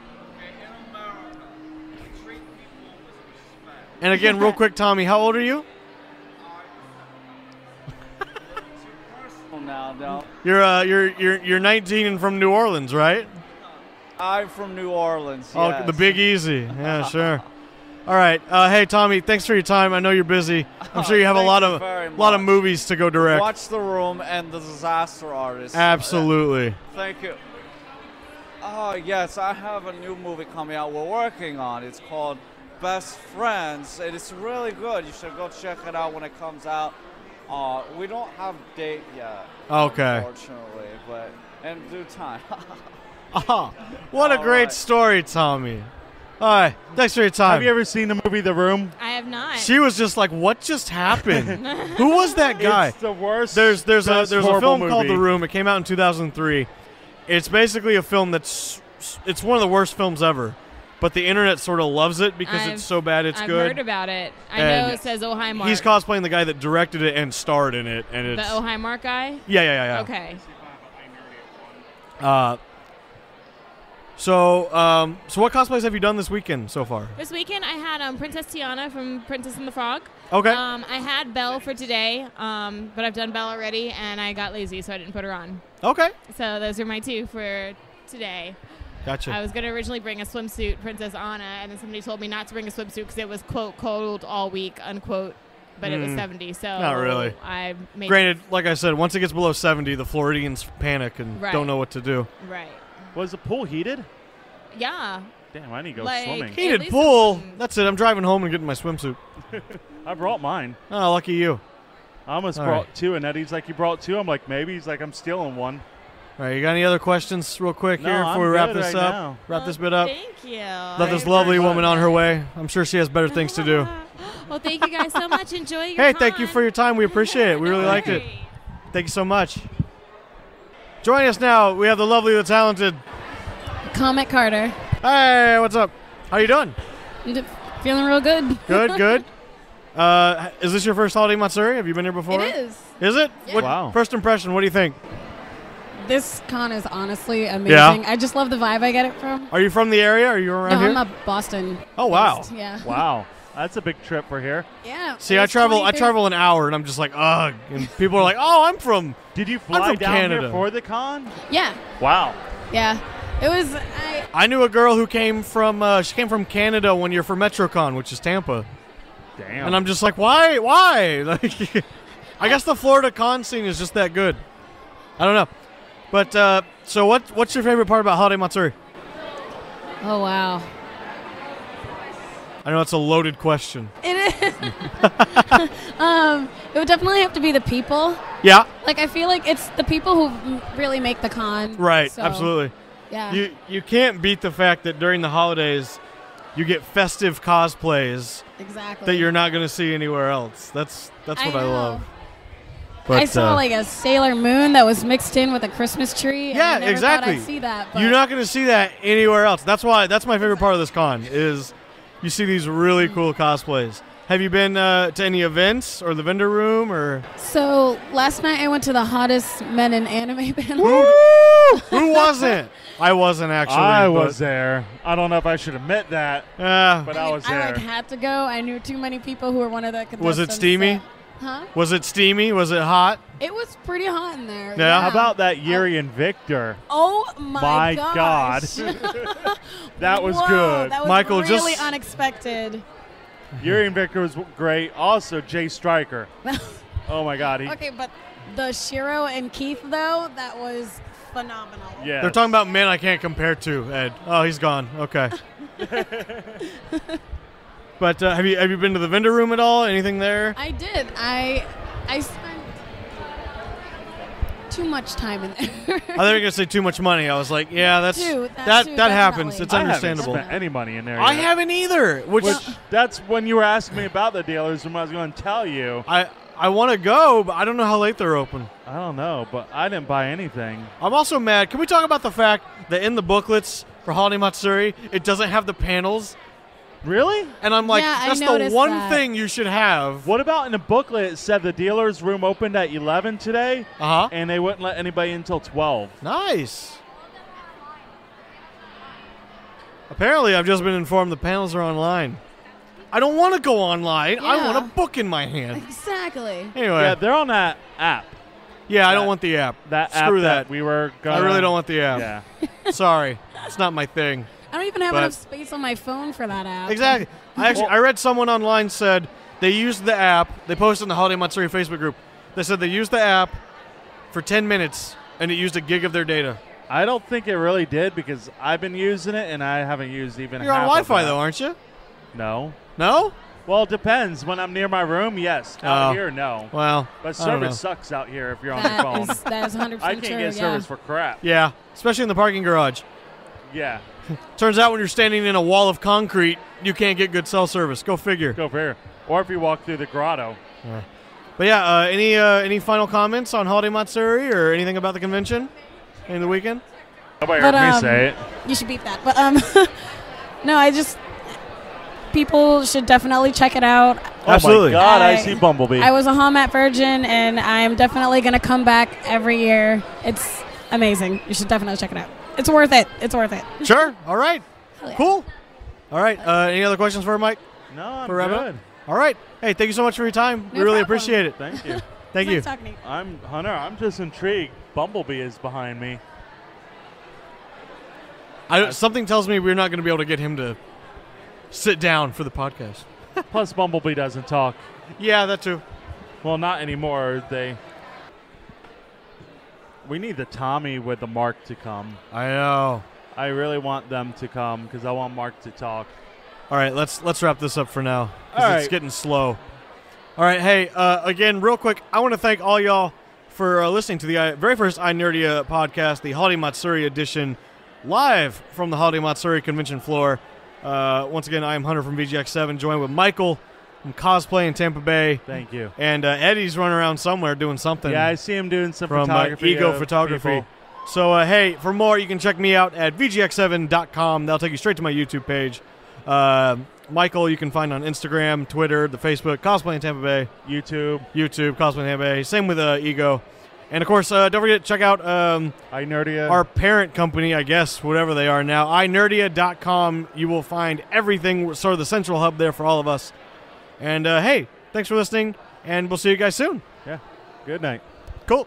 America, we treat people with respect. And again, real quick, Tommy, how old are you? Now, You're 19 and from New Orleans, right? I'm from New Orleans. Oh, Yes. the Big Easy. Yeah, sure. All right. Hey, Tommy, thanks for your time. I know you're busy. I'm sure you have a lot of movies to go direct. Watch The Room and The Disaster Artist. Absolutely. Thank you. Oh, yes, I have a new movie coming out we're working on. It's called Best Friends. It is really good. You should go check it out when it comes out. We don't have a date yet. Okay. Unfortunately, but in due time. What a great story, Tommy. All right. Thanks for your time. Have you ever seen the movie The Room? I have not. She was just like, "What just happened? Who was that guy?" It's the worst. There's a film movie called The Room. It came out in 2003. It's basically a film it's one of the worst films ever, but the internet sort of loves it because it's so bad it's I've good. heard about it. I And know it says Oh Hi Mark. He's cosplaying the guy that directed it and starred in it, and it's the Oh Hi Mark guy? Yeah. Okay. So what cosplays have you done this weekend so far? This weekend I had Princess Tiana from Princess and the Frog. Okay. I had Belle for today, but I've done Belle already, and I got lazy, so I didn't put her on. Okay. So those are my two for today. Gotcha. I was going to originally bring a swimsuit, Princess Anna, and then somebody told me not to bring a swimsuit because it was, quote, cold all week, unquote, but it was 70, so not really. I made Granted, like I said, once it gets below 70, the Floridians panic and don't know what to do. Right. Was the pool heated? Yeah. Damn, I need to go Like, swimming. Heated pool. That's it. I'm driving home and getting my swimsuit. I brought mine. Oh, lucky you. I almost All brought right. two, and Eddie's like, you brought two? I'm like, maybe. He's like, I'm stealing one. All right, you got any other questions real quick No, here I'm before we wrap good this right up? now. Wrap this bit up. Thank you. Let this lovely woman on her way. I'm sure she has better things to do. Well, thank you guys so much. Enjoy your Hey, con. thank you for your time. We appreciate it. We really liked it. Thank you so much. Joining us now, we have the lovely, the talented Comet Carter. Hey, what's up? How you doing? Feeling real good. Good. Is this your first holiday Matsuri? Have you been here before? It is. Is it? Yeah. What, Wow. First impression, what do you think? This con is honestly amazing. Yeah? I just love the vibe I get it from. Are you from the area? Are you around No, here? I'm a Boston. Oh, wow. based, Yeah. Wow. That's a big trip for here. Yeah. See, I it's travel 23 an hour, and I'm just like, ugh. And people are like, oh, I'm from. Did you I'm fly from down Canada. here for the con? Yeah. Wow. Yeah. It was. I knew a girl who came from. She came from Canada one year for MetroCon, which is Tampa. Damn. And I'm just like, why? Like, I guess the Florida con scene is just that good. I don't know. But so what's your favorite part about Holiday Matsuri? Oh wow. I know it's a loaded question. It is. It would definitely have to be the people. Yeah. Like I feel like it's the people who really make the con. Right. So, Absolutely. Yeah. You can't beat the fact that during the holidays, you get festive cosplays Exactly. that you're not going to see anywhere else. That's what I know. love. I saw like a Sailor Moon that was mixed in with a Christmas tree. And Yeah, I never exactly. Thought I'd see that. But You're not going to see that anywhere else. That's my favorite part of this con is you see these really cool cosplays. Have you been to any events or the vendor room or? So last night I went to the hottest men in anime panel. Who wasn't? I wasn't actually. I was there. I don't know if I should admit that, but I was there. I had to go. I knew too many people who were one of the contestants. Was it steamy? Huh? Was it steamy? Was it hot? It was pretty hot in there. Yeah. How about that Yuri and Victor? Oh my God. That was good. That was Michael, really unexpected. Yuri and Victor was great. Also, Jay Stryker. Oh my God. Okay, but the Shiro and Keith though, that was phenomenal. Yeah. They're talking about men I can't compare to, Ed. Oh, he's gone. Okay. But have you been to the vendor room at all? Anything there? I did. I spent too much time in there. I thought you were gonna say too much money. I was like, yeah, that happens. It's understandable. I haven't spent any money in there I yet. haven't either. Which that's when you were asking me about the dealers room. I was going to tell you. I want to go, but I don't know how late they're open. I don't know, but I didn't buy anything. I'm also mad. Can we talk about the fact that in the booklets for Holiday Matsuri, it doesn't have the panels? Really? And I'm like, Yeah, that's the one thing you should have. What about in the booklet it said the dealer's room opened at 11 today, and they wouldn't let anybody in until 12. Nice. Apparently, I've just been informed the panels are online. I don't want to go online. I Yeah. want a book in my hand. Exactly. Anyway. Yeah, they're on that app. Yeah, I don't want the app. app Screw that. we were I gonna, really don't want the app. Yeah. Sorry. It's not my thing. I don't even have But- enough space on my phone for that app. Exactly. I read someone online said they used the app. They posted in the Holiday Matsuri Facebook group. They said they used the app for 10 minutes, and it used a gig of their data. I don't think it really did because I've been using it, and I haven't used even You're on half Wi-Fi, of that. though, aren't you? No. No? Well, it depends. When I'm near my room, yes. Out here, no. Well, But I don't know. service sucks out here if you're on your phone. That is 100% I can't true, get yeah. service for crap. Yeah, especially in the parking garage. Yeah. Turns out when you're standing in a wall of concrete, you can't get good cell service. Go figure. Go figure. Or if you walk through the grotto. Yeah. But yeah, any final comments on Holiday Matsuri or anything about the convention in the weekend? Nobody But, heard me say it. You should beat that. But no, people should definitely check it out. Absolutely. Oh my God, I see Bumblebee. I was a HolMat virgin, and I'm definitely going to come back every year. It's amazing. You should definitely check it out. It's worth it. It's worth it. Sure. All right. Yeah. Cool. All right. Any other questions for Mike? No, I'm For wrapping up? good. All right. Hey, thank you so much for your time. We No really problem. appreciate it. Thank you. Thank you. Nice talking to you. Hunter, I'm just intrigued. Bumblebee is behind me. Something tells me we're not going to be able to get him to sit down for the podcast. Plus, Bumblebee doesn't talk. Yeah, that too. Well, not anymore. We need the Tommy with the Mark to come. I know. I really want them to come because I want Mark to talk. All right, let's wrap this up for now. 'Cause All it's right. getting slow. All right, hey, again, real quick, I want to thank all y'all for listening to the very first iNerdia podcast, the Holiday Matsuri edition, live from the Holiday Matsuri convention floor. Once again, I am Hunter from VGx7, joined with Michael from Cosplay in Tampa Bay. Thank you. And Eddie's running around somewhere doing something. Yeah, I see him doing some from photography. Ego of Photography. people. So, hey, for more, you can check me out at VGx7.com. That'll take you straight to my YouTube page. Michael, you can find on Instagram, Twitter, the Facebook, Cosplay in Tampa Bay. YouTube, Cosplay in Tampa Bay. Same with Ego. And, of course, don't forget to check out iNerdia. our parent company, I guess, whatever they are now, iNerdia.com. You will find everything, sort of the central hub there for all of us. And, hey, thanks for listening, and we'll see you guys soon. Yeah. Good night. Cool.